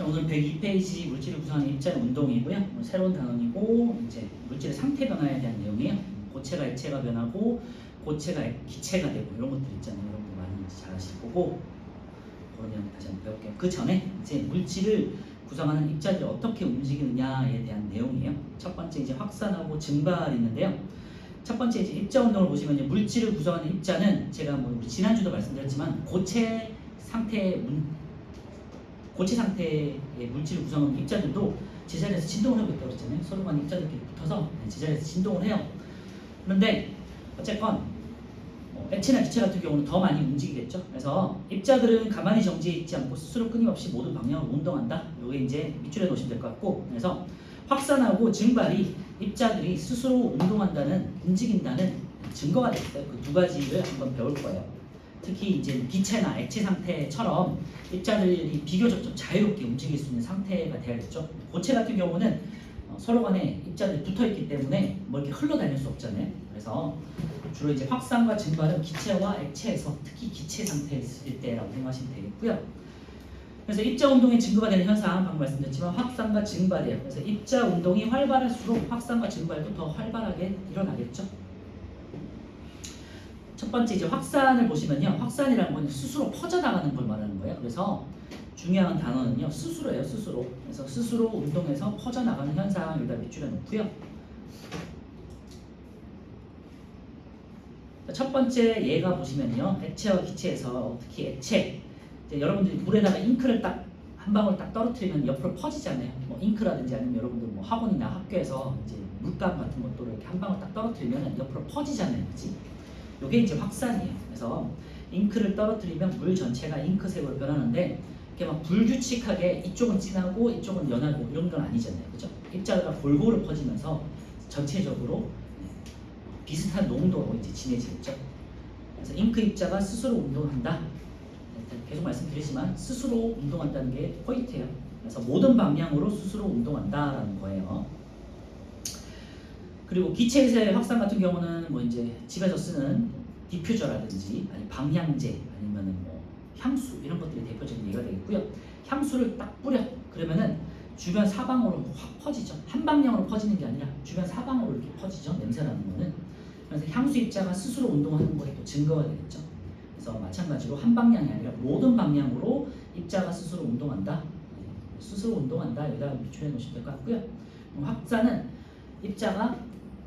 오늘 102페이지 물질을 구성하는 입자의 운동이고요. 오늘 새로운 단원이고 이제 물질의 상태 변화에 대한 내용이에요. 고체가 액체가 변하고 고체가 기체가 되고 이런 것들 있잖아요. 여러분들 많이 잘 아실 거고 그런 내용 다시 한번 배울게요. 그 전에 이제 물질을 구성하는 입자들이 어떻게 움직이느냐에 대한 내용이에요. 첫 번째 이제 확산하고 증발이 있는데요. 첫 번째 이제 입자 운동을 보시면 이제 물질을 구성하는 입자는 제가 뭐 우리 지난주도 말씀드렸지만 고체 상태의 물질을 구성하는 입자들도 제자리에서 진동을 하고 있다고 그랬잖아요. 서로 간 입자들끼리 붙어서 제자리에서 진동을 해요. 그런데 어쨌건 액체나 기체 같은 경우는 더 많이 움직이겠죠. 그래서 입자들은 가만히 정지해 있지 않고 스스로 끊임없이 모든 방향으로 운동한다. 이게 이제 밑줄에 놓으시면 될 것 같고, 그래서 확산하고 증발이 입자들이 스스로 운동한다는, 움직인다는 증거가 됐어요. 그 두 가지를 한번 배울 거예요. 특히 이제 기체나 액체 상태처럼 입자들이 비교적 좀 자유롭게 움직일 수 있는 상태가 돼야겠죠. 고체 같은 경우는 서로 간에 입자들이 붙어 있기 때문에 뭐 이렇게 흘러다닐 수 없잖아요. 그래서 주로 이제 확산과 증발은 기체와 액체에서 특히 기체 상태에 있을 때라고 생각하시면 되겠고요. 그래서 입자 운동의 증거가 되는 현상 방금 말씀드렸지만 확산과 증발이에요. 그래서 입자 운동이 활발할수록 확산과 증발도 더 활발하게 일어나겠죠. 첫 번째 이제 확산을 보시면요. 확산이라는 건 스스로 퍼져나가는 걸 말하는 거예요. 그래서 중요한 단어는요. 스스로예요. 스스로. 그래서 스스로 운동해서 퍼져나가는 현상 여기다 밑줄에 놓고요. 첫 번째 예가 보시면요. 액체와 기체에서 특히 액체. 이제 여러분들이 물에다가 잉크를 딱 한 방울 딱 떨어뜨리면 옆으로 퍼지잖아요. 뭐 잉크라든지 아니면 여러분들 뭐 학원이나 학교에서 이제 물감 같은 것도 이렇게 한 방울 딱 떨어뜨리면 옆으로 퍼지잖아요. 그렇지? 이게 이제 확산이에요. 그래서 잉크를 떨어뜨리면 물 전체가 잉크색으로 변하는데 이렇게 막 불규칙하게 이쪽은 진하고 이쪽은 연하고 이런 건 아니잖아요. 그죠? 입자가 골고루 퍼지면서 전체적으로 비슷한 농도로 이제 진해지겠죠. 그래서 잉크 입자가 스스로 운동한다. 계속 말씀드리지만 스스로 운동한다는 게 포인트예요. 그래서 모든 방향으로 스스로 운동한다라는 거예요. 그리고 기체에서의 확산 같은 경우는 뭐 이제 집에서 쓰는 디퓨저라든지 아니 방향제 아니면은 뭐 향수 이런 것들이 대표적인 예가 되겠고요. 향수를 딱 뿌려 그러면은 주변 사방으로 확 퍼지죠. 한 방향으로 퍼지는 게 아니라 주변 사방으로 이렇게 퍼지죠. 냄새나는 거는. 그래서 향수 입자가 스스로 운동하는 것도 증거가 되겠죠. 그래서 마찬가지로 한 방향이 아니라 모든 방향으로 입자가 스스로 운동한다. 스스로 운동한다. 여기다 밑줄에 놓으시면 될 것 같고요. 확산은 입자가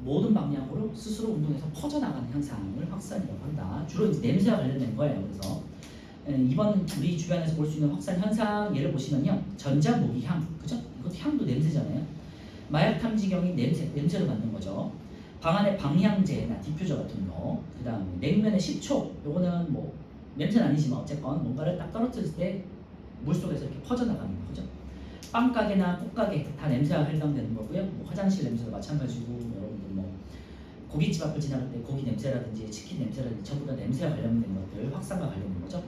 모든 방향으로 스스로 운동해서 퍼져나가는 현상을 확산이라고 한다. 주로 이제 냄새와 관련된 거예요. 그래서 이번 우리 주변에서 볼 수 있는 확산 현상 예를 보시면요. 전자무기향, 그죠? 이것도 향도 냄새잖아요. 마약 탐지경이 냄새로 만든 거죠. 방 안에 방향제나 디퓨저 같은 거, 그 다음에 냉면의 식초, 요거는 뭐 냄새는 아니지만 어쨌건 뭔가를 딱 떨어뜨릴 때 물속에서 이렇게 퍼져나가는 거죠. 빵가게나 꽃가게 다 냄새가 해당되는 거고요. 뭐 화장실 냄새도 마찬가지고 여러분들 뭐 고깃집 앞을 지나갈 때 고기 냄새라든지 치킨 냄새라든지 전부 다 냄새와 관련된 것들, 확산과 관련된 거죠.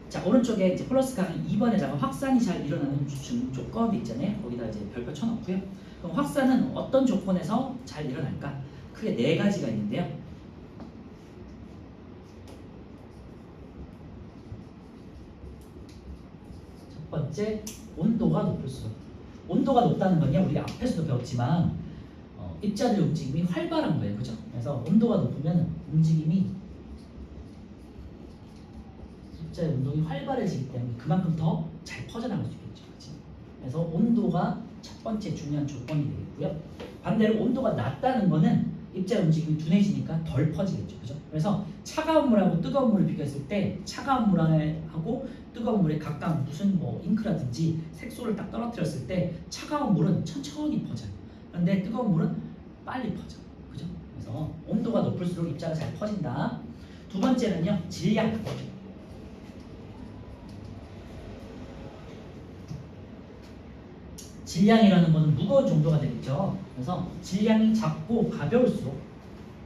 자, 오른쪽에 이제 플러스 강의 2번에다가 확산이 잘 일어나는 조건이 있잖아요. 거기다 이제 별표 쳐놓고요. 그럼 확산은 어떤 조건에서 잘 일어날까? 크게 네 가지가 있는데요. 첫 번째, 온도가 높을수록. 온도가 높다는 건요, 우리 앞에서도 배웠지만 입자들의 움직임이 활발한 거예요. 그죠? 그래서 온도가 높으면 움직임이 입자의 운동이 활발해지기 때문에 그만큼 더 잘 퍼져나갈 수 있겠죠. 그치? 그래서 온도가 첫 번째 중요한 조건이 되겠고요. 반대로 온도가 낮다는 거는 입자의 움직임이 둔해지니까 덜 퍼지겠죠. 그죠? 그래서 차가운 물하고 뜨거운 물을 비교했을 때 차가운 물하고 뜨거운 물에 각각 무슨 뭐 잉크라든지 색소를 딱 떨어뜨렸을 때 차가운 물은 천천히 퍼져요. 그런데 뜨거운 물은 빨리 퍼져. 그죠? 그래서 온도가 높을수록 입자가 잘 퍼진다. 두 번째는요, 질량. 질량이라는 것은 무거운 정도가 되겠죠. 그래서 질량이 작고 가벼울수록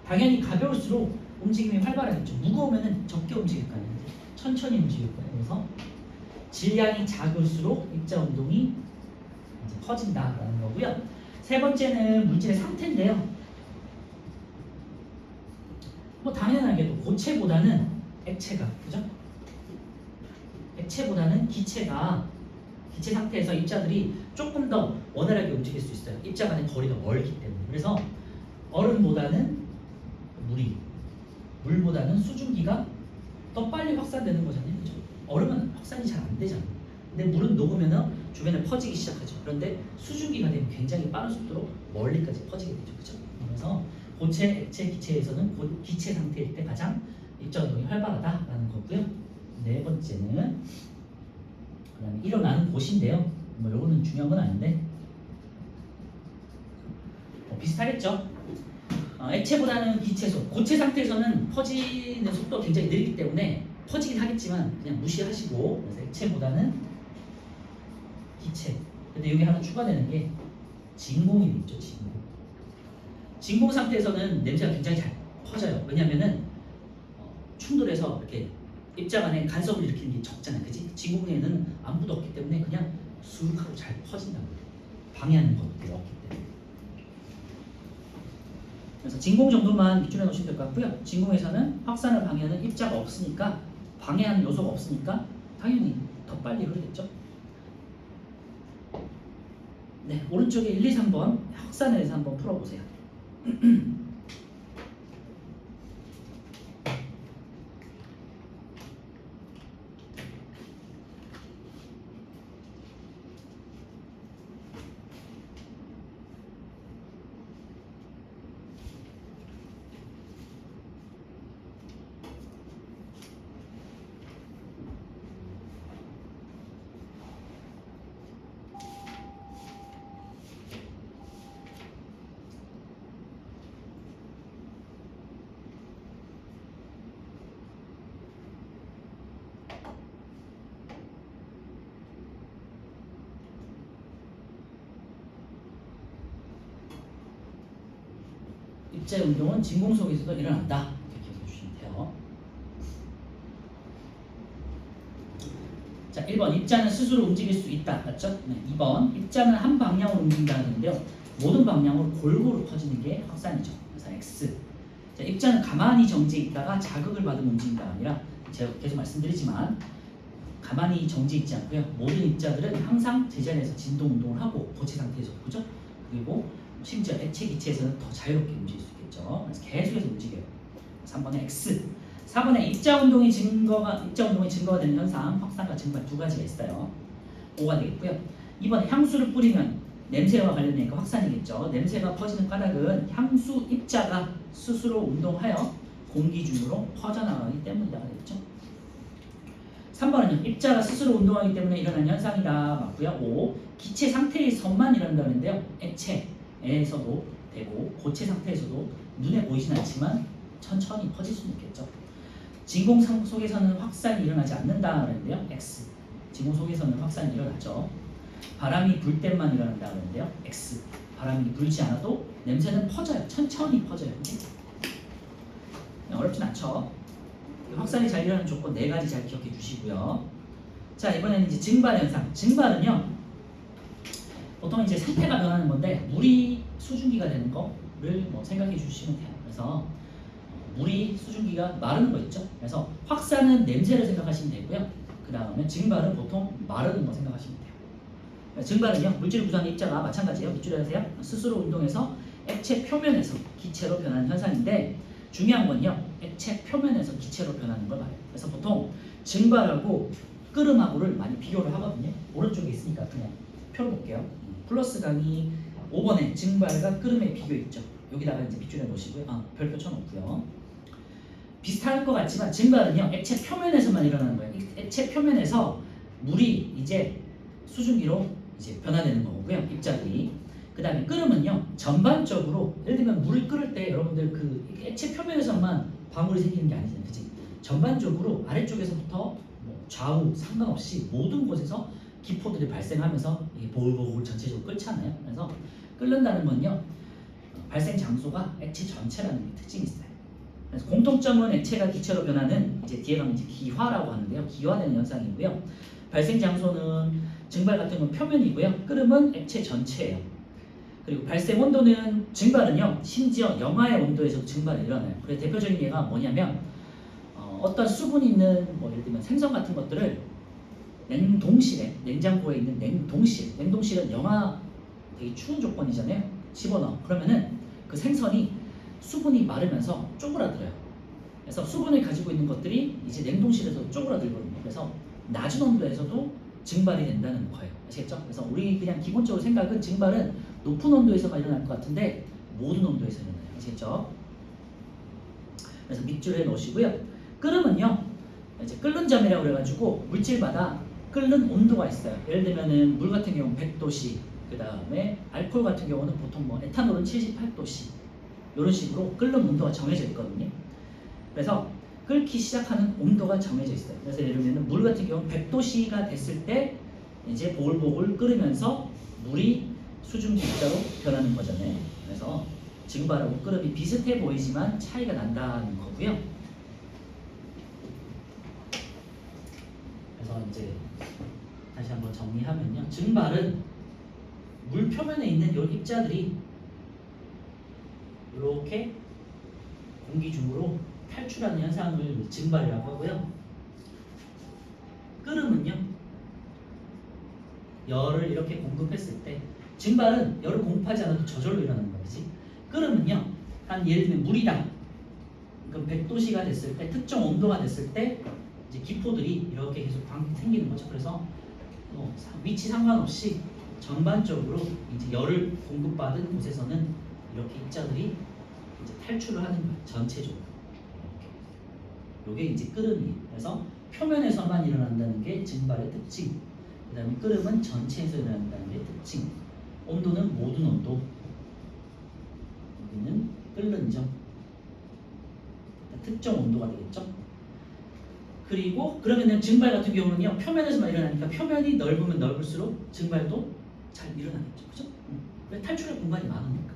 당연히 가벼울수록 움직임이 활발하겠죠. 무거우면 적게 움직일 거 아니에요. 천천히 움직일 거예요. 그래서 질량이 작을수록 입자 운동이 이제 커진다라는 거고요. 세 번째는 물질의 상태인데요. 뭐 당연하게도 고체보다는 액체가, 그죠? 액체보다는 기체 상태에서 입자들이 조금 더 원활하게 움직일 수 있어요. 입자 간의 거리가 멀기 때문에. 그래서 얼음보다는 물보다는 수증기가 더 빨리 확산되는 거잖아요. 그죠? 얼음은 확산이 잘 안 되잖아요. 근데 물은 녹으면 주변에 퍼지기 시작하죠. 그런데 수증기가 되면 굉장히 빠른 속도로 멀리까지 퍼지게 되죠. 그죠? 그래서 고체, 액체, 기체에서는 기체 상태일 때 가장 입자 운동이 활발하다라는 거고요. 네 번째는 그다음에 일어나는 곳인데요. 뭐 요거는 중요한 건 아닌데 비슷하겠죠. 액체보다는 기체속, 고체 상태에서는 퍼지는 속도가 굉장히 느리기 때문에 퍼지긴 하겠지만 그냥 무시하시고, 그래서 액체보다는 기체. 근데 여기 하나 추가되는 게 진공이 있죠. 진공 상태에서는 냄새가 굉장히 잘 퍼져요. 왜냐면은 충돌해서 이렇게 입자 간에 간섭을 일으키는 게 적잖아요. 그지? 진공에는 아무도 없기 때문에 그냥 쑥 하고 잘 퍼진다고. 방해하는 것들이 없기 때문에. 그래서 진공 정도만 기준해 놓으시면 될 것 같고요. 진공에서는 확산을 방해하는 입자가 없으니까, 방해하는 요소가 없으니까 당연히 더 빨리 흐르겠죠. 네, 오른쪽에 1, 2, 3번 확산에 대해서 한번 풀어보세요. 입자의 운동은 진공 속에서도 일어난다. 이렇게 기억해 주시면 돼요. 자, 1번 입자는 스스로 움직일 수 있다. 맞죠? 네, 2번 입자는 한 방향으로 움직인다는데요. 모든 방향으로 골고루 퍼지는 게 확산이죠. 그래서 X. 자, 입자는 가만히 정지해 있다가 자극을 받으면 움직인다가 아니라, 제가 계속 말씀드리지만 가만히 정지해 있지 않고요. 모든 입자들은 항상 제자리에서 진동 운동을 하고, 고체 상태에서, 그죠? 그리고 심지어 액체 기체에서는 더 자유롭게 움직일 수 있겠죠. 그래서 계속해서 움직여요. 3번에 X. 4번에 입자 운동이 증거가 되는 현상, 확산과 증발 두 가지가 있어요. 5가 되겠고요. 2번에 향수를 뿌리면 냄새와 관련되니까 확산이겠죠. 냄새가 퍼지는 까닭은 향수 입자가 스스로 운동하여 공기 중으로 퍼져나가기 때문이다 되겠죠. 3번은요. 입자가 스스로 운동하기 때문에 일어나는 현상이다. 맞고요. 5. 기체 상태에서만 일어난다는데요. 액체에서도 되고 고체 상태에서도 눈에 보이진 않지만 천천히 퍼질 수는 있겠죠. 진공 속에서는 확산이 일어나지 않는다는데요. X. 진공 속에서는 확산이 일어나죠. 바람이 불 때만 일어난다 그러는데요. X. 바람이 불지 않아도 냄새는 퍼져요. 천천히 퍼져요. 어렵진 않죠. 확산이 잘 일어나는 조건 4가지 잘 기억해 주시고요. 자, 이번에는 이제 증발 현상. 증발은요, 보통 이제 상태가 변하는 건데, 물이 수증기가 되는 거를 생각해 주시면 돼요. 그래서 물이 수증기가 마르는 거 있죠. 그래서 확산은 냄새를 생각하시면 되고요. 그 다음에 증발은 보통 마르는 거 생각하시면 돼요. 증발은요, 물질 구성의 입자가 마찬가지예요. 밑줄에 하세요. 스스로 운동해서 액체 표면에서 기체로 변하는 현상인데, 중요한 건요, 액체 표면에서 기체로 변하는 걸 말해요. 그래서 보통 증발하고 끓음하고를 많이 비교를 하거든요. 오른쪽에 있으니까 그냥 표를 볼게요. 플러스 강의 5번에 증발과 끓음의 비교 있죠. 여기다가 이제 밑줄에 놓으시고요. 별표 쳐놓고요. 비슷할 것 같지만 증발은요, 액체 표면에서만 일어나는 거예요. 액체 표면에서 물이 이제 수증기로 이제 변화되는 거고요. 입자들이. 그 다음에 끓음은요, 전반적으로, 예를 들면 물을 끓을 때 여러분들 그 액체 표면에서만 방울이 생기는 게 아니잖아요. 그치? 전반적으로 아래쪽에서부터 좌우 상관없이 모든 곳에서 기포들이 발생하면서 이게 보글보글 전체적으로 끓잖아요. 그래서 끓는다는 건요, 발생 장소가 액체 전체라는 특징이 있어요. 그래서 공통점은 액체가 기체로 변하는, 이제 뒤에 가면 이제 기화라고 하는데요. 기화되는 현상이고요. 발생 장소는 증발 같은 건 표면이고요. 끓음은 액체 전체예요. 그리고 발생 온도는, 증발은요, 심지어 영하의 온도에서 증발이 일어나요. 그래서 대표적인 예가 뭐냐면 어떤 수분이 있는 예를 들면 생선 같은 것들을 냉동실에 냉장고에 있는 냉동실은 영하 되게 추운 조건이잖아요. 집어넣어. 그러면은 그 생선이 수분이 마르면서 쪼그라들어요. 그래서 수분을 가지고 있는 것들이 이제 냉동실에서 쪼그라들거든요. 그래서 낮은 온도에서도 증발이 된다는 거예요. 아시겠죠? 그래서 우리 그냥 기본적으로 생각은 증발은 높은 온도에서만 일어날 것 같은데 모든 온도에서 일어나요. 아시겠죠? 그래서 밑줄을 해 놓으시고요. 끓음은요, 이제 끓는 점이라고 그래가지고 물질마다 끓는 온도가 있어요. 예를 들면은 물 같은 경우는 100도씨, 그 다음에 알코올 같은 경우는 보통 뭐 에탄올은 78도씨, 이런 식으로 끓는 온도가 정해져 있거든요. 그래서 끓기 시작하는 온도가 정해져 있어요. 그래서 예를 들면 물 같은 경우는 100도씨가 됐을 때 이제 보글보글 끓으면서 물이 수증기 입자로 변하는 거잖아요. 그래서 증발하고 끓음이 비슷해 보이지만 차이가 난다는 거고요. 그래서 이제 다시 한번 정리하면요. 증발은 물 표면에 있는 요 입자들이 이렇게 공기 중으로 탈출하는 현상을 증발이라고 하고요. 끓음은요, 열을 이렇게 공급했을 때, 증발은 열을 공급하지 않아도 저절로 일어나는 거지. 끓음은요, 한 예를 들면 물이다. 그럼 100도씨가 됐을 때, 특정 온도가 됐을 때 이제 기포들이 이렇게 계속 생기는 거죠. 그래서 위치 상관없이 전반적으로 이제 열을 공급받은 곳에서는 이렇게 입자들이 이제 탈출을 하는 거예요. 전체적으로. 이게 이제 끓음이에요. 그래서 표면에서만 일어난다는 게 증발의 특징. 그 다음에 끓음은 전체에서 일어난다는 게 특징. 온도는 모든 온도. 여기는 끓는 점. 특정 온도가 되겠죠. 그리고 그러면 증발 같은 경우는요, 표면에서만 일어나니까 표면이 넓으면 넓을수록 증발도 잘 일어나겠죠. 그죠? 왜 탈출할 공간이 많으니까.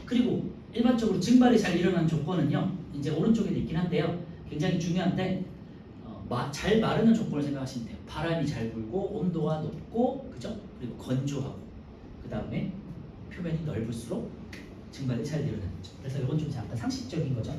그리고 일반적으로 증발이 잘 일어나는 조건은요, 이제 오른쪽에도 있긴 한데요, 굉장히 중요한데 잘 마르는 조건을 생각하시면 돼요. 바람이 잘 불고 온도가 높고, 그죠? 그리고 건조하고, 그 다음에 표면이 넓을수록 증발이 잘 일어나는 거죠. 그래서 이건 좀 잠깐 상식적인 거죠.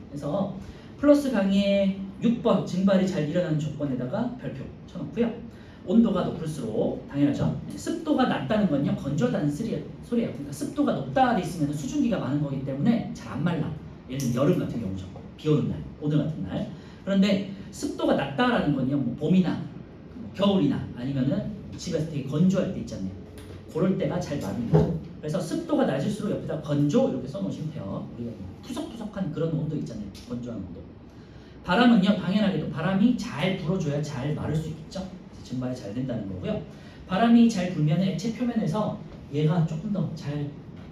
그래서 플러스 강의의 6번 증발이 잘 일어나는 조건에다가 별표 쳐놓고요. 온도가 높을수록 당연하죠. 습도가 낮다는 건요, 건조하다는 소리예요. 그러니까 습도가 높다 돼 있으면 수증기가 많은 거기 때문에 잘 안 말라. 예를 들면 여름 같은 경우죠. 비 오는 날, 오늘 같은 날. 그런데 습도가 낮다라는 건요, 뭐 봄이나 겨울이나 아니면은 집에서 되게 건조할 때 있잖아요. 그럴 때가 잘 마르는 거죠. 그래서 습도가 낮을수록 옆에다 건조 이렇게 써놓으시면 돼요. 우리가 푸석푸석한 그런 온도 있잖아요. 건조한 온도. 바람은요, 당연하게도 바람이 잘 불어줘야 잘 마를 수 있겠죠. 증발이 잘 된다는 거고요. 바람이 잘 불면 액체 표면에서 얘가 조금 더 잘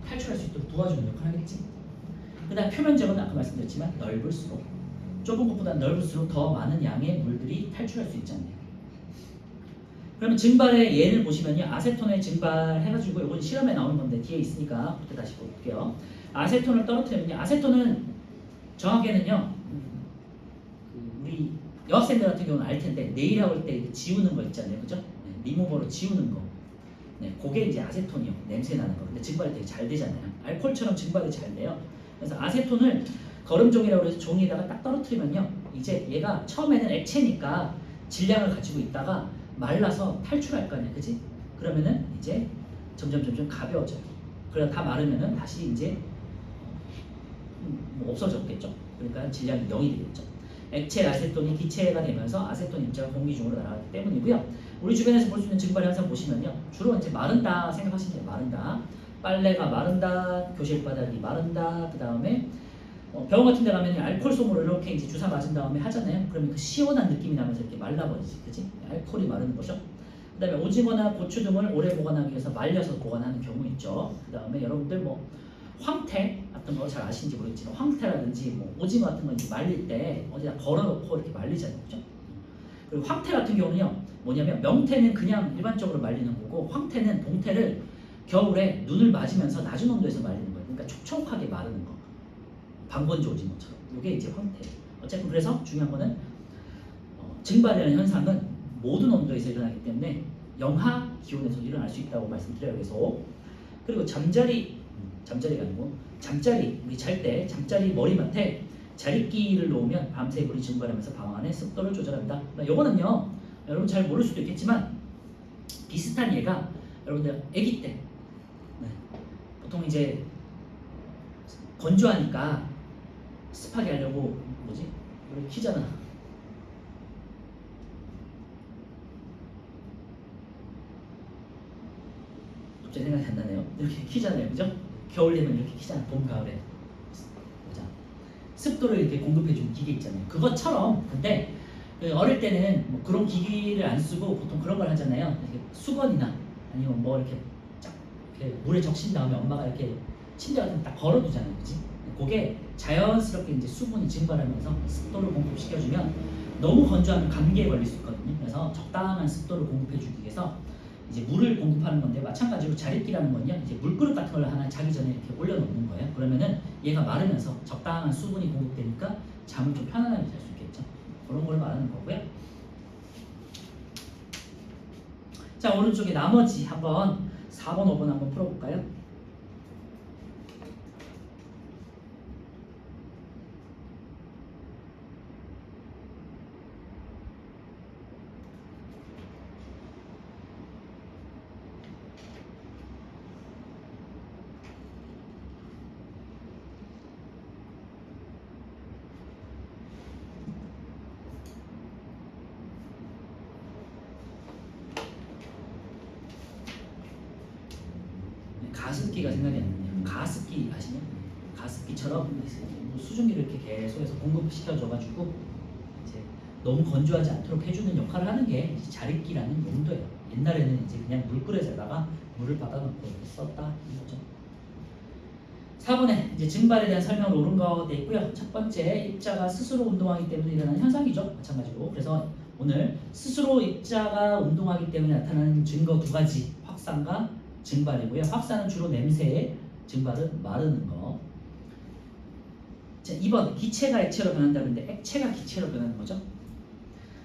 탈출할 수 있도록 도와주는 역할을 하겠지. 그 다음 표면적은 아까 말씀드렸지만 넓을수록, 좁은 것보다 넓을수록 더 많은 양의 물들이 탈출할 수 있잖아요. 그러면 증발의 예를 보시면요, 아세톤의 증발해가지고 이건 실험에 나오는 건데 뒤에 있으니까 그때 다시 볼게요. 아세톤을 떨어뜨리면요, 아세톤은 정확히는요, 우리 여학생들 같은 경우는 알 텐데 네일하고 할 때 지우는 거 있잖아요, 그죠? 네, 리무버로 지우는 거. 네, 그게 이제 아세톤이요, 냄새 나는 거. 근데 증발이 되게 잘 되잖아요. 알코올처럼 증발이 잘 돼요. 그래서 아세톤을 거름종이라고 해서 종이에다가 딱 떨어뜨리면요, 이제 얘가 처음에는 액체니까 질량을 가지고 있다가 말라서 탈출할 거 아니야, 그지? 그러면은 이제 점점 가벼워져요. 그래서 다 마르면은 다시 이제 뭐 없어졌겠죠. 그러니까 질량이 0이 되겠죠. 액체 아세톤이 기체가 되면서 아세톤 입자가 공기 중으로 날아가기 때문이고요. 우리 주변에서 볼 수 있는 증발 현상 보시면요, 주로 이제 마른다 생각하시면 돼요. 마른다. 빨래가 마른다, 교실 바닥이 마른다. 그 다음에 병원 같은 데 가면 알코올 솜으로 이렇게 이제 주사 맞은 다음에 하잖아요. 그러면 그 시원한 느낌이 나면서 이렇게 말라버리지, 그치? 알코올이 마르는 거죠. 그 다음에 오징어나 고추 등을 오래 보관하기 위해서 말려서 보관하는 경우 있죠. 그 다음에 여러분들 뭐 황태 같은 거 잘 아시는지 모르겠지만, 황태라든지 뭐 오징어 같은 거 이제 말릴 때 어디다 걸어놓고 이렇게 말리잖아요, 그죠? 그리고 황태 같은 경우는요, 뭐냐면 명태는 그냥 일반적으로 말리는 거고, 황태는 동태를 겨울에 눈을 맞으면서 낮은 온도에서 말리는 거예요. 그러니까 촉촉하게 마르는 거. 방건조 오징어처럼. 이게 이제 황태. 어쨌든 그래서 중요한 거는 증발이라는 현상은 모든 온도에서 일어나기 때문에 영하 기온에서 일어날 수 있다고 말씀드려요. 계속. 그리고 잠자리가 아니고 잠자리, 우리 잘 때 잠자리 머리맡에 자립기를 놓으면 밤새 물이 증발하면서 방 안의 습도를 조절합니다. 요거는요 여러분 잘 모를 수도 있겠지만 비슷한 예가 여러분들 아기 때 보통 이제 건조하니까 습하게 하려고 뭐지? 이걸 키잖아. 갑자기 생각이 안 나네요. 이렇게 키잖아요, 그죠? 겨울 되면 이렇게 키잖아. 봄, 가을에. 맞아. 습도를 이렇게 공급해주는 기계 있잖아요. 그것처럼 근데 어릴 때는 뭐 그런 기기를 안 쓰고 보통 그런 걸 하잖아요. 이렇게 수건이나 아니면 뭐 이렇게 쫙 이렇게 물에 적신 다음에 엄마가 이렇게 침대 같은 데 딱 걸어두잖아요, 그지? 그게 자연스럽게 이제 수분이 증발하면서 습도를 공급시켜주면 너무 건조하면 감기에 걸릴 수 있거든요. 그래서 적당한 습도를 공급해주기 위해서 이제 물을 공급하는 건데 마찬가지로 자립기라는 건요. 이제 물그릇 같은 걸 하나 자기 전에 이렇게 올려놓는 거예요. 그러면은 얘가 마르면서 적당한 수분이 공급되니까 잠을 좀 편안하게 잘 수 있겠죠. 그런 걸 말하는 거고요. 자, 오른쪽에 나머지 한번 4번, 5번 한번 풀어볼까요? 가습기가 생각이 안 나네요. 가습기 아시냐? 가습기처럼 수증기를 이렇게 계속해서 공급시켜줘가지고 이제 너무 건조하지 않도록 해주는 역할을 하는 게 자립기라는 용도예요. 옛날에는 이제 그냥 물그릇에다가 물을 받아놓고 썼다 이거죠. 4번에 이제 증발에 대한 설명을 옳은 거 돼 있고요. 첫 번째, 입자가 스스로 운동하기 때문에 일어나는 현상이죠. 마찬가지로. 그래서 오늘 스스로 입자가 운동하기 때문에 나타나는 증거 두 가지, 확산과 증발이고요. 확산은 주로 냄새에, 증발은 마르는 거. 자, 2번, 기체가 액체로 변한다는데 액체가 기체로 변하는 거죠.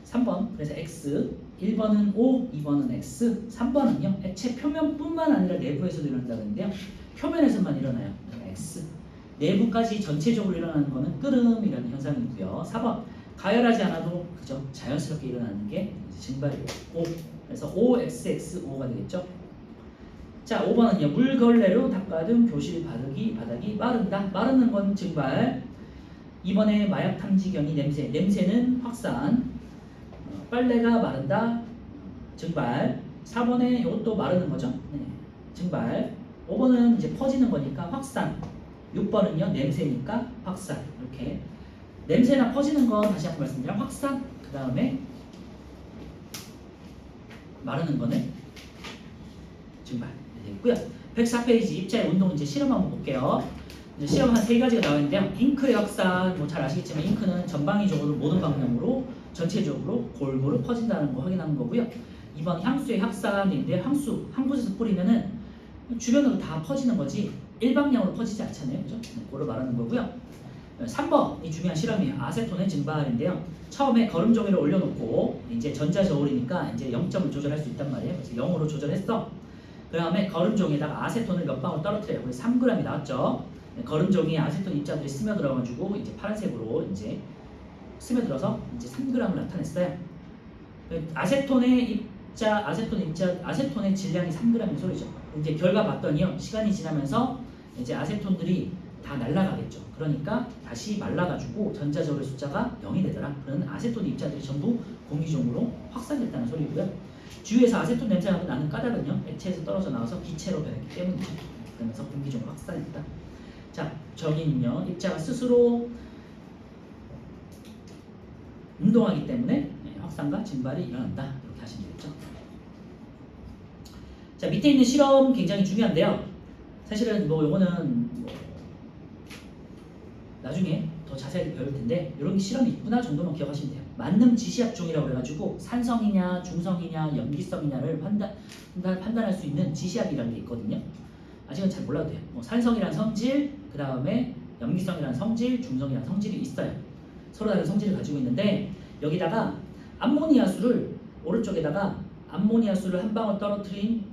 3번, 그래서 X, 1번은 O, 2번은 X, 3번은요 액체 표면뿐만 아니라 내부에서도 일어난다는데요. 표면에서만 일어나요. X. 내부까지 전체적으로 일어나는 거는 끓음이라는 현상이고요. 4번, 가열하지 않아도 그죠? 자연스럽게 일어나는 게 증발이고 O. 그래서 OXXO가 되겠죠. 자, 5번은요. 물걸레로 닦아둔 교실 바닥이 마른다. 마르는 건 증발. 2번에 마약 탐지견이 냄새. 냄새는 확산. 빨래가 마른다. 증발. 4번에 이것도 마르는 거죠. 네, 증발. 5번은 이제 퍼지는 거니까 확산. 6번은요. 냄새니까 확산. 이렇게 냄새나 퍼지는 건 다시 한번 말씀드리면 확산. 그 다음에 마르는 거는 증발. 있고요. 104페이지 입자의 운동 이제 실험 한번 볼게요. 이제 실험 한 3가지가 나와 있는데요. 잉크의 확산, 뭐 잘 아시겠지만 잉크는 전방위적으로 모든 방향으로 전체적으로 골고루 퍼진다는 거 확인하는 거고요. 2번 향수의 확산인데 향수 한 곳에서 뿌리면은 주변으로 다 퍼지는 거지 일방향으로 퍼지지 않잖아요. 그죠? 그거를 말하는 거고요. 3번 이 중요한 실험이에요. 아세톤의 증발인데요. 처음에 거름 종이를 올려놓고 이제 전자 저울이니까 이제 0점을 조절할 수 있단 말이에요. 그래서 0으로 조절했어. 그 다음에 거름종이에다가 아세톤을 몇 방울 떨어뜨려요. 그래서 3g이 나왔죠. 거름종이에 아세톤 입자들이 스며들어가지고 이제 파란색으로 이제 스며들어서 이제 3g을 나타냈어요. 아세톤의 질량이 3g인 소리죠. 이제 결과 봤더니요. 시간이 지나면서 이제 아세톤들이 다 날아가겠죠. 그러니까 다시 말라가지고 전자저울의 숫자가 0이 되더라. 그런 아세톤 입자들이 전부 공기 중으로 확산됐다는 소리고요. 주위에서 아세톤 냄새가 나는 까닭은요. 액체에서 떨어져 나와서 기체로 변했기 때문이죠. 그러면서 공기 중으로 확산했다. 자, 저기는요. 입자가 스스로 운동하기 때문에 확산과 증발이 일어난다. 이렇게 하시면 되겠죠. 자, 밑에 있는 실험 굉장히 중요한데요. 사실은 뭐 요거는 뭐 나중에 더 자세하게 배울 텐데 이런 실험이 있구나 정도만 기억하시면 돼요. 만능 지시약종이라고 그래가지고 산성이냐 중성이냐 염기성이냐를 판단할 수 있는 지시약이라는 게 있거든요. 아직은 잘 몰라도 돼요. 뭐 산성이란 성질, 그 다음에 염기성이란 성질, 중성이란 성질이 있어요. 서로 다른 성질을 가지고 있는데 여기다가 암모니아수를 오른쪽에다가 암모니아수를 한 방울 떨어뜨린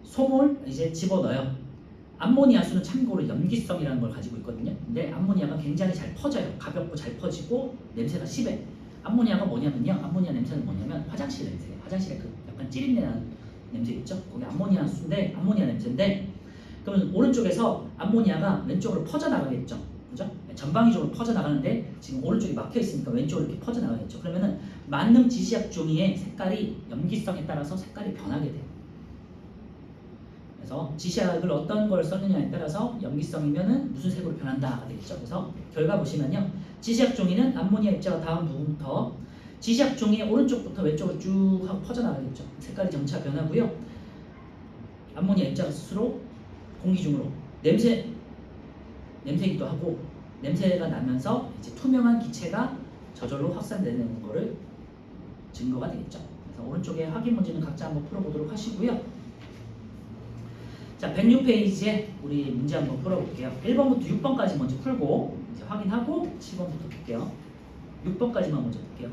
솜을 이제 집어넣어요. 암모니아수는 참고로 염기성이라는 걸 가지고 있거든요. 근데 암모니아가 굉장히 잘 퍼져요. 가볍고 잘 퍼지고 냄새가 심해. 암모니아가 뭐냐면요. 암모니아 냄새는 뭐냐면 화장실 냄새예요. 화장실에 그 약간 찌린내 나는 냄새 있죠? 거기 암모니아수인데 암모니아 냄새인데 그러면 오른쪽에서 암모니아가 왼쪽으로 퍼져나가겠죠. 그죠? 전방위적으로 퍼져나가는데 지금 오른쪽이 막혀 있으니까 왼쪽으로 이렇게 퍼져나가겠죠. 그러면은 만능 지시약 종이의 색깔이 염기성에 따라서 색깔이 변하게 돼요. 그래서 지시약을 어떤 걸 썼느냐에 따라서 염기성이면은 무슨 색으로 변한다가 되겠죠. 그래서 결과 보시면요. 지시약 종이는 암모니아 입자가 닿은 부분부터 지시약 종이의 오른쪽부터 왼쪽으로 쭉 하고 퍼져나가겠죠. 색깔이 점차 변하고요. 암모니아 입자가 스스로 공기 중으로 냄새기도 하고 냄새가 나면서 이제 투명한 기체가 저절로 확산되는 거를 증거가 되겠죠. 그래서 오른쪽에 확인 문제는 각자 한번 풀어보도록 하시고요. 자, 106페이지에 우리 문제 한번 풀어볼게요. 1번부터 6번까지 먼저 풀고 이제 확인하고 7번부터 볼게요. 6번까지만 먼저 볼게요.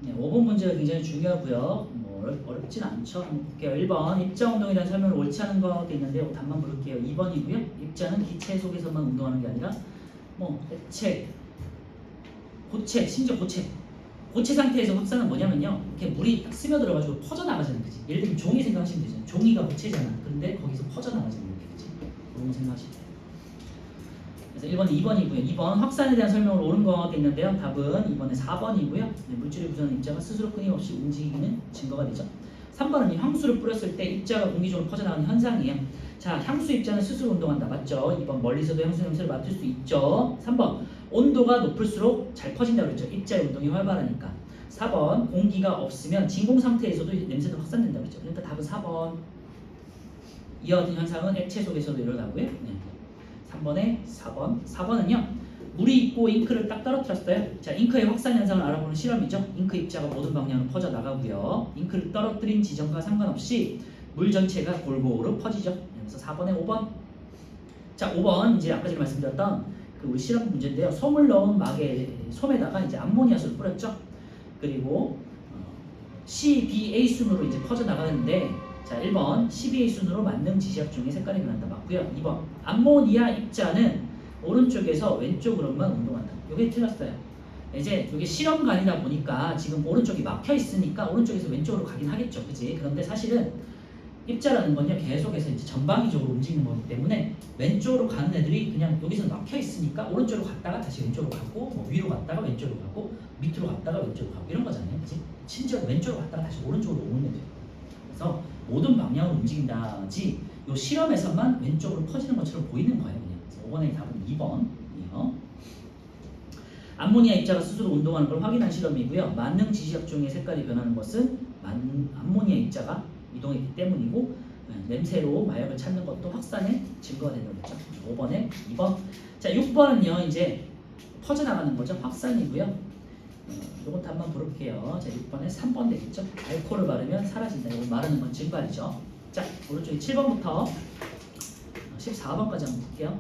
네, 5번 문제가 굉장히 중요하고요. 뭐 어렵진 않죠. 한번 볼게요. 1번 입자 운동에 대한 설명을 옳지 않은 거 있는데 답만 부를게요. 2번이고요. 입자는 기체 속에서만 운동하는 게 아니라 뭐 액체, 고체, 심지어 고체 상태에서 확산은 뭐냐면요. 이렇게 물이 딱 스며들어가지고 퍼져나가잖아요. 그치? 예를 들면 종이 생각하시면 되죠. 종이가 고체잖아. 근데 거기서 퍼져나가잖아요. 이렇게. 그치? 그런 거 생각하시면 돼요. 그래서 1번은 2번이고요. 2번 확산에 대한 설명을 옳은 거 있는데요. 답은 2번에 4번이고요. 물질의 구성은 입자가 스스로 끊임없이 움직이는 증거가 되죠. 3번은 향수를 뿌렸을 때 입자가 공기 중으로 퍼져나가는 현상이에요. 자, 향수 입자는 스스로 운동한다. 맞죠? 2번 멀리서도 향수 냄새를 맡을 수 있죠. 3번 온도가 높을수록 잘 퍼진다고 그랬죠. 입자의 운동이 활발하니까. 4번 공기가 없으면 진공 상태에서도 냄새가 확산된다고 그랬죠. 그러니까 답은 4번. 이와 같은 현상은 액체 속에서도 일어나고요. 네. 3번에 4번. 4번은요. 물이 있고 잉크를 딱 떨어뜨렸어요. 자, 잉크의 확산 현상을 알아보는 실험이죠. 잉크 입자가 모든 방향으로 퍼져 나가고요. 잉크를 떨어뜨린 지점과 상관없이 물 전체가 골고루 퍼지죠. 그래서 4번에 5번. 자, 5번 이제 아까 전에 말씀드렸던 그 우리 실험 문제인데요. 솜을 넣은 막에 솜에다가 이제 암모니아수를 뿌렸죠. 그리고 CBA 순으로 이제 퍼져 나가는데 자, 1번 CBA 순으로 만능 지시약 중에 색깔이 변한다. 맞고요. 2번 암모니아 입자는 오른쪽에서 왼쪽으로만 운동한다. 이게 틀렸어요. 이제 이게 실험관이다 보니까 지금 오른쪽이 막혀 있으니까 오른쪽에서 왼쪽으로 가긴 하겠죠. 그치? 그런데 사실은 입자라는 건요 계속해서 이제 전방위적으로 움직이는 거기 때문에 왼쪽으로 가는 애들이 그냥 여기서 막혀 있으니까 오른쪽으로 갔다가 다시 왼쪽으로 가고 뭐 위로 갔다가 왼쪽으로 가고 밑으로 갔다가 왼쪽으로 가고 이런 거잖아요. 그치? 심지어 왼쪽으로 갔다가 다시 오른쪽으로 오면 돼요. 그래서 모든 방향으로 움직인다지 요 실험에서만 왼쪽으로 퍼지는 것처럼 보이는 거예요. 그냥. 그래서 5번의 답은 2번이에요. 암모니아 입자가 스스로 운동하는 걸 확인한 실험이고요. 만능 지시약종의 색깔이 변하는 것은 암모니아 입자가 이동했기 때문이고 냄새로 마약을 찾는 것도 확산의 증거가 되는 거죠. 5번에 2번. 자, 6번은요. 이제 퍼져나가는 거죠. 확산이고요. 요것도 한번 볼게요. 자, 6번에 3번 되겠죠. 알코올을 바르면 사라진다. 이거 말하는 건 증발이죠. 자, 오른쪽에 7번부터 14번까지 한번 볼게요.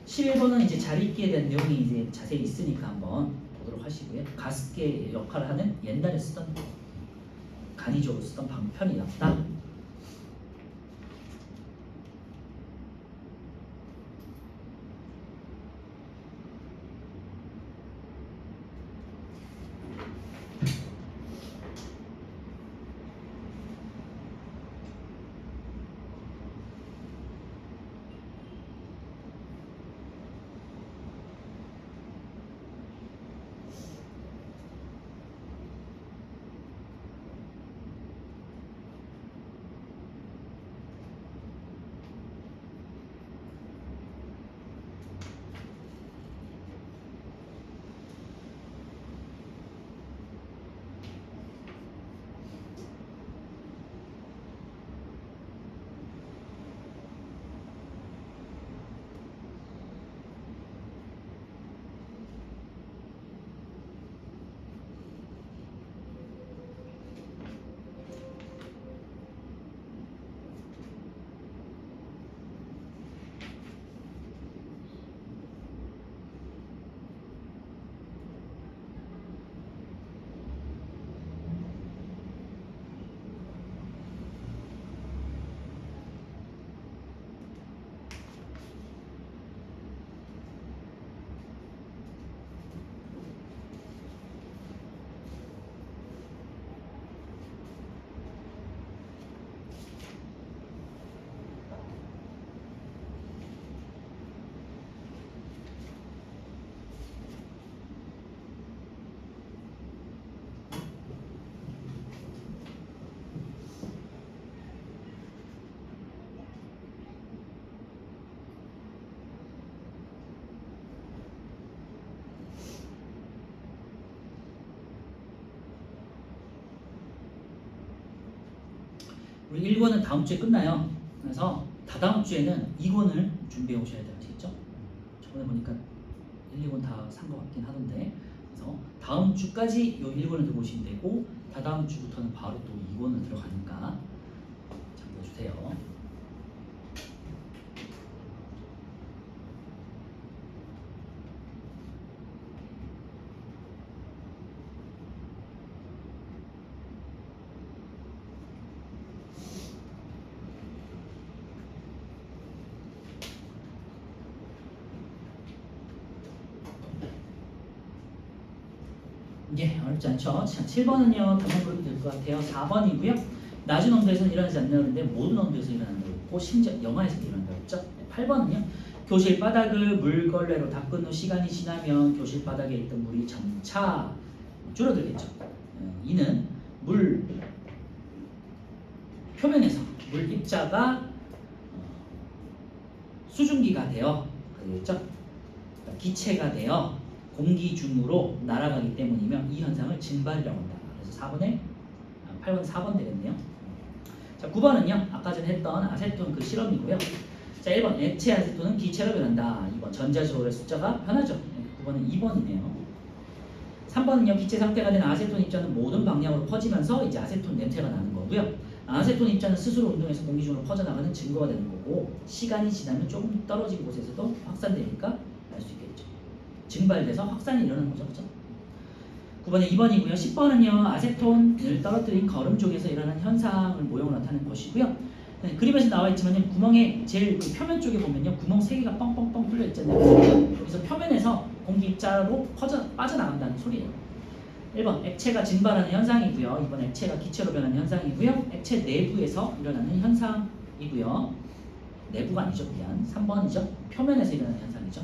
11번은 이제 자리끼에 대한 내용이 이제 자세히 있으니까 한번 보도록 하시고요. 가습기 역할을 하는 옛날에 쓰던 간이적으로 쓰던 방편이었다. 우리 1권은 다음 주에 끝나요. 그래서 다다음 주에는 2권을 준비해 오셔야 되겠죠? 저번에 보니까 1, 2권 다 산 것 같긴 하던데 그래서 다음 주까지 요 1권을 들고 오시면 되고 다다음 주부터는 바로 또 2권을 들어가니까 참고해주세요. 예, 어렵지 않죠? 자, 7번은요, 답만 보면 될 것 같아요. 4번이고요. 낮은 온도에서는 일어나지 않는다는데 모든 온도에서 일어난다고 했고 심지어 영하에서 일어난다고 했죠. 8번은요. 교실 바닥을 물걸레로 닦은 후 시간이 지나면 교실 바닥에 있던 물이 점차 줄어들겠죠. 이는 물 표면에서 물 입자가 수증기가 되어 그랬죠. 기체가 되어 공기 중으로 날아가기 때문이며 이 현상을 증발이라고 한다. 그래서 8번 4번 되겠네요. 자, 9번은요. 아까 전에 했던 아세톤 그 실험이고요. 자, 1번 액체 아세톤은 기체로 변한다. 2번 전자적으로 숫자가 변하죠. 9번은 2번이네요. 3번은요. 기체 상태가 된 아세톤 입자는 모든 방향으로 퍼지면서 이제 아세톤 냄새가 나는 거고요. 아세톤 입자는 스스로 운동해서 공기 중으로 퍼져나가는 증거가 되는 거고 시간이 지나면 조금 떨어진 곳에서도 확산되니까 알 수 있겠죠. 증발돼서 확산이 일어나는 거죠. 그렇죠? 9번에 2번이고요. 10번은요. 아세톤을 떨어뜨린 거름 쪽에서 일어나는 현상을 모형으로 나타내는 것이고요. 네, 그림에서 나와 있지만 구멍의 제일 그 표면 쪽에 보면요. 구멍 3개가 뻥뻥뻥 뚫려 있잖아요. 여기서 표면에서 공기 입자로 빠져나간다는 소리예요. 1번 액체가 증발하는 현상이고요. 2번 액체가 기체로 변하는 현상이고요. 액체 내부에서 일어나는 현상이고요. 내부가 아니죠. 미안. 3번이죠. 표면에서 일어나는 현상이죠.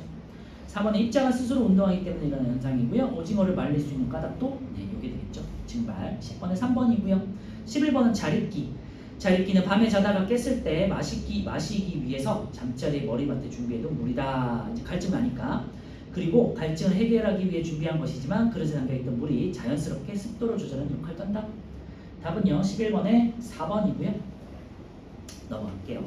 4번에 입자가 스스로 운동하기 때문에 일어나는 현상이고요. 오징어를 말릴 수 있는 까닭도 이게 되겠죠. 증발. 10번에 3번이고요. 11번은 자립기. 자립기는 밤에 자다가 깼을 때 마시기 위해서 잠자리 머리맡에 준비해둔 물이다. 이제 갈증 나니까. 그리고 갈증을 해결하기 위해 준비한 것이지만 그릇에 담겨있던 물이 자연스럽게 습도를 조절하는 역할을 한다. 답은요 11번에 4번이고요. 넘어갈게요.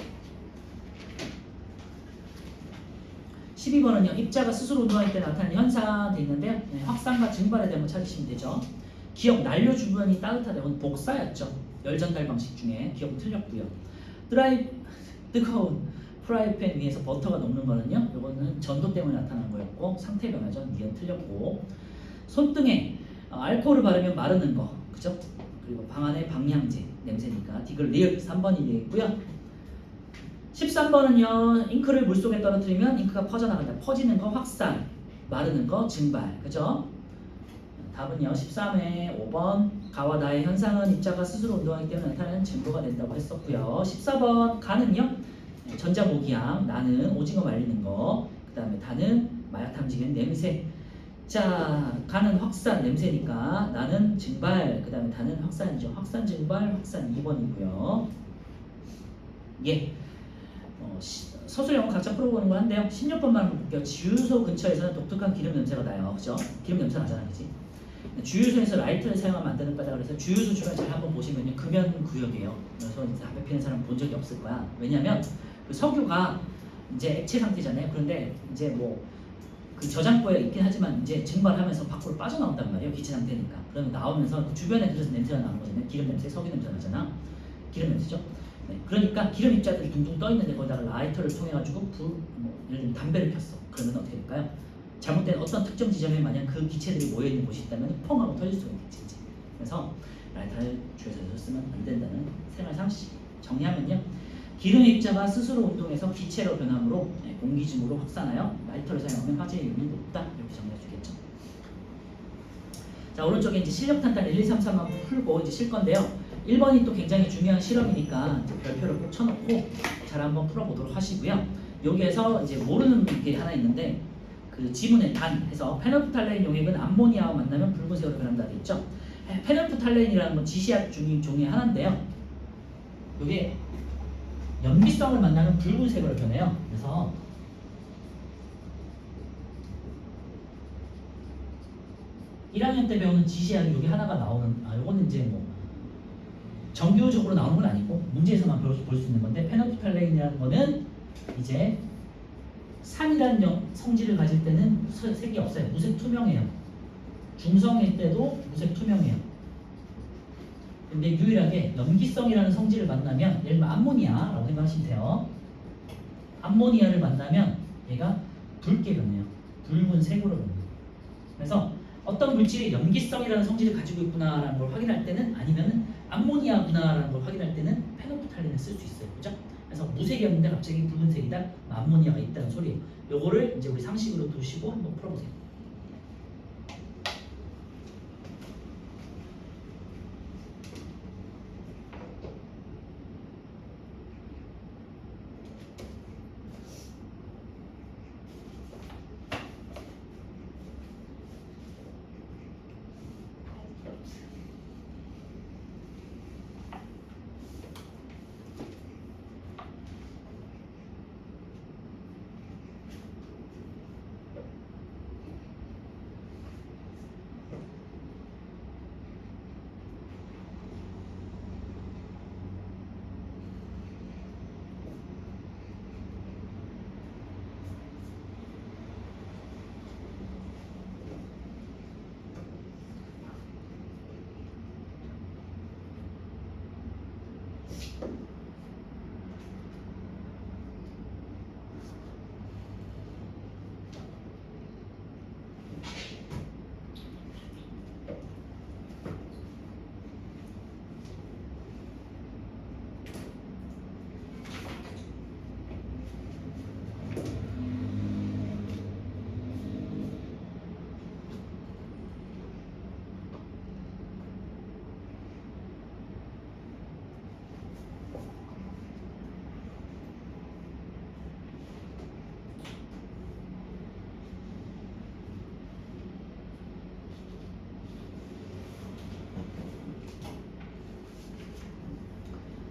12번은요 입자가 스스로 운동할 때 나타나는 현상 돼 있는데요. 확산과 증발에 대한 거 찾으시면 되죠. 기억 난료 주변이 따뜻하다. 이건 복사였죠. 열 전달 방식 중에 기억은 틀렸고요. 뜨거운 프라이팬 위에서 버터가 녹는 거는요. 이거는 전도 때문에 나타난 거였고 상태 변화죠. 니은 틀렸고 손등에 알코올을 바르면 마르는 거 그죠? 그리고 방 안에 방향제 냄새니까 디귿 리을 3번이 되겠고요. 13번은요 잉크를 물속에 떨어뜨리면 잉크가 퍼져나간다. 퍼지는 거 확산, 마르는 거 증발 그죠? 답은요 13회 5번 가와 나의 현상은 입자가 스스로 운동하기 때문에 나타나는 증거가 된다고 했었고요. 14번 가는요 전자모기향, 나는 오징어 말리는 거, 그 다음에 다는 마약 탐지기는 냄새. 자 가는 확산 냄새니까 나는 증발, 그 다음에 다는 확산이죠. 확산 증발 확산 2번이고요. 예. 서술 영어 각자 풀어보는 거 한데요. 16번만 한번 볼게요. 주유소 근처에서는 독특한 기름 냄새가 나요. 그죠? 기름 냄새 나잖아, 그지? 주유소에서 라이터를 사용하면 안 되는 거다. 그래서 주유소 주변 잘 한번 보시면요. 금연 구역이에요. 그래서 담배 피는 사람 본 적이 없을 거야. 왜냐면 그 석유가 이제 액체 상태잖아요. 그런데 이제 뭐 그 저장고에 있긴 하지만 이제 증발하면서 밖으로 빠져나온단 말이에요. 기체 상태니까. 그러면 나오면서 그 주변에 그래서 냄새가 나는 거잖아요. 기름 냄새, 석유 냄새 나잖아. 기름 냄새죠. 네, 그러니까 기름 입자들이 둥둥 떠 있는데 거기다가 라이터를 통해 가지고 예를 들면 담배를 폈어. 그러면 어떻게 될까요? 잘못된 어떤 특정 지점에 만약 그 기체들이 모여 있는 곳이 있다면 펑 하고 터질 수가 있겠지. 그래서 라이터를 주유소에서 쓰면 안 된다는 생활 상식. 정리하면요. 기름 입자가 스스로 운동해서 기체로 변함으로 공기중으로 확산하여 라이터를 사용하면 화재의 위험이 높다. 이렇게 정리해 주겠죠. 자 오른쪽에 이제 실력 탄탄 1, 2, 3, 4만 풀고 이제 실 건데요. 1번이 또 굉장히 중요한 실험이니까 이제 별표를 꼭 쳐놓고 잘 한번 풀어보도록 하시고요. 여기에서 이제 모르는 게 하나 있는데 그 지문에 단 해서 페놀프탈레인 용액은 암모니아와 만나면 붉은색으로 변한다 돼 있죠. 페놀프탈레인이라는 건 지시약 종의 하나인데요. 이게 염기성을 만나면 붉은색으로 변해요. 그래서 1학년 때 배우는 지시약이 여기 하나가 나오는 요거는 이제 뭐 정규적으로 나오는 건 아니고 문제에서만 볼 수 있는 건데 페놀프탈레인이라는 거는 이제 3이라는 성질을 가질 때는 색이 없어요. 무색 투명해요. 중성일 때도 무색 투명해요. 근데 유일하게 염기성이라는 성질을 만나면 예를 들면 암모니아라고 생각하시면 돼요. 암모니아를 만나면 얘가 붉게 변해요. 붉은색으로 변해요. 그래서 어떤 물질이 염기성이라는 성질을 가지고 있구나라는 걸 확인할 때는 아니면은 암모니아구나라는 걸 확인할 때는 페놀프탈린을 쓸 수 있어요. 그죠? 그래서 무색이었는데 갑자기 붉은색이다. 암모니아가 있다는 소리예요. 요거를 이제 우리 상식으로 두시고 한번 풀어보세요.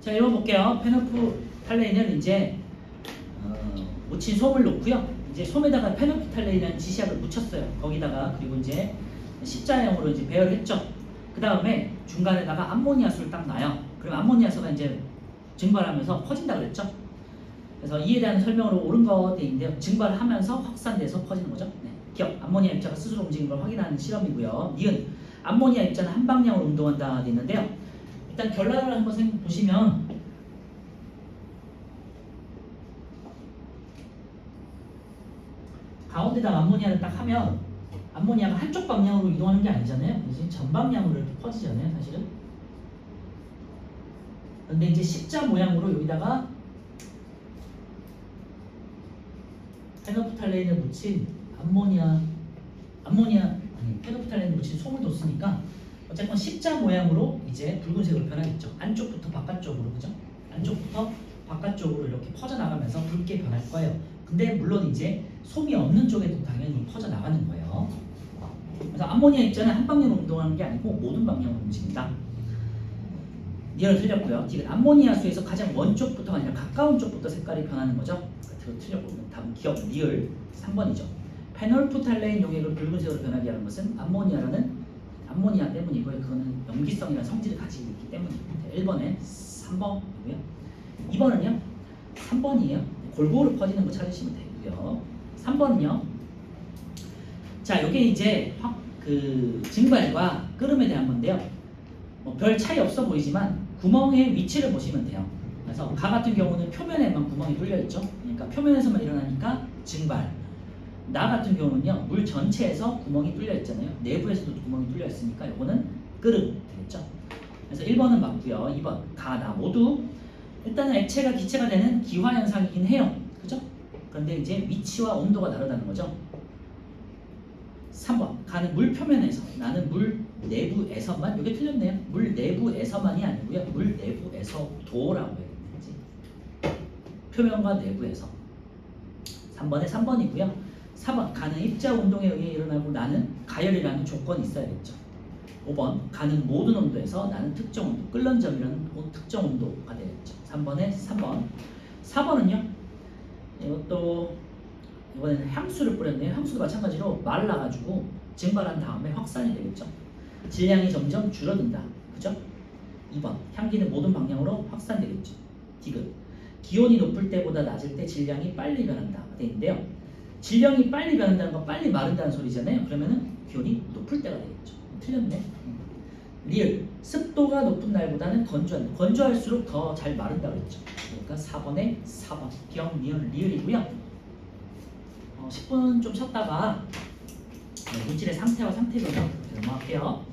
자, 1번 볼게요. 페노프탈레인을 이제 묻힌 솜을 놓고요. 이제 솜에다가 페노프탈레인이라는 지시약을 묻혔어요. 거기다가 그리고 이제 십자형으로 이제 배열을 했죠. 그 다음에 중간에다가 암모니아수를 딱 놔요. 그럼 암모니아수가 이제 증발하면서 퍼진다 그랬죠. 그래서 이에 대한 설명으로 옳은 거 돼 있는데요. 증발하면서 확산돼서 퍼지는 거죠. 네. 기억, 암모니아 입자가 스스로 움직이는 걸 확인하는 실험이고요. 니은, 암모니아 입자는 한 방향으로 운동한다 돼 있는데요. 일단 결론을 한번 보시면 가운데다 암모니아를 딱 하면 암모니아가 한쪽 방향으로 이동하는 게 아니잖아요. 이제 전방향으로 이렇게 퍼지잖아요, 사실은. 근데 이제 십자 모양으로 여기다가 페노프탈레인을 묻힌 페노프탈레인을 묻힌 솜을 뒀으니까 어쨌건 십자 모양으로 이제 붉은색으로 변하겠죠. 안쪽부터 바깥쪽으로, 그죠? 안쪽부터 바깥쪽으로 이렇게 퍼져나가면서 붉게 변할 거예요. 근데 물론 이제 솜이 없는 쪽에도 당연히 퍼져나가는 거예요. 그래서 암모니아 입자는 한 방향으로 운동하는 게 아니고 모든 방향으로 움직인다. 니은 틀렸고요. 디귿, 암모니아 수에서 가장 먼 쪽부터가 아니라 가까운 쪽부터 색깔이 변하는 거죠. 틀렸고 다음 기억, 리을 3번이죠. 페놀프탈레인 용액을 붉은색으로 변하게 하는 것은 암모니아 때문이고요. 그거는 염기성이라는 성질을 가지고 있기 때문입니다. 1번에 3번이고요. 2번은요. 3번이에요. 골고루 퍼지는 거 찾으시면 되고요. 3번은요. 자, 이게 이제 그 증발과 끓음에 대한 건데요. 별 차이 없어 보이지만 구멍의 위치를 보시면 돼요. 그래서 가 같은 경우는 표면에만 구멍이 뚫려 있죠. 그러니까 표면에서만 일어나니까 증발. 나 같은 경우는요, 물 전체에서 구멍이 뚫려 있잖아요. 내부에서도 구멍이 뚫려 있으니까 이거는 끓음 되겠죠. 그래서 1번은 맞고요. 2번 가, 나 모두 일단은 액체가 기체가 되는 기화 현상이긴 해요. 그죠? 그런데 이제 위치와 온도가 다르다는 거죠. 3번 가는 물 표면에서, 나는 물 내부에서만. 이게 틀렸네요. 물 내부에서만이 아니고요. 물 내부에서도라고 해야겠지. 표면과 내부에서. 3번에 3번이고요. 4번 가는 입자 운동에 의해 일어나고 나는 가열이라는 조건이 있어야겠죠. 5번 가는 모든 온도에서 나는 특정 온도, 끓는 점이라는 특정 온도가 되겠죠. 3번에 3번. 4번은요. 이것도 이번에는 향수를 뿌렸네요. 향수도 마찬가지로 말라가지고 증발한 다음에 확산이 되겠죠. 질량이 점점 줄어든다. 그죠? 2번 향기는 모든 방향으로 확산되겠죠. 디귿 기온이 높을 때보다 낮을 때 질량이 빨리 변한다 돼 있는데요. 질량이 빨리 변한다는 건 빨리 마른다는 소리잖아요. 그러면은 기온이 높을 때가 되겠죠. 틀렸네. 리을 습도가 높은 날보다는 건조할수록 더 잘 마른다 그랬죠. 그러니까 4번에 4번 기억, 니은, 리을이고요. 10분 좀 쉬었다가 물질의 상태와 상태별로 넘어갈게요.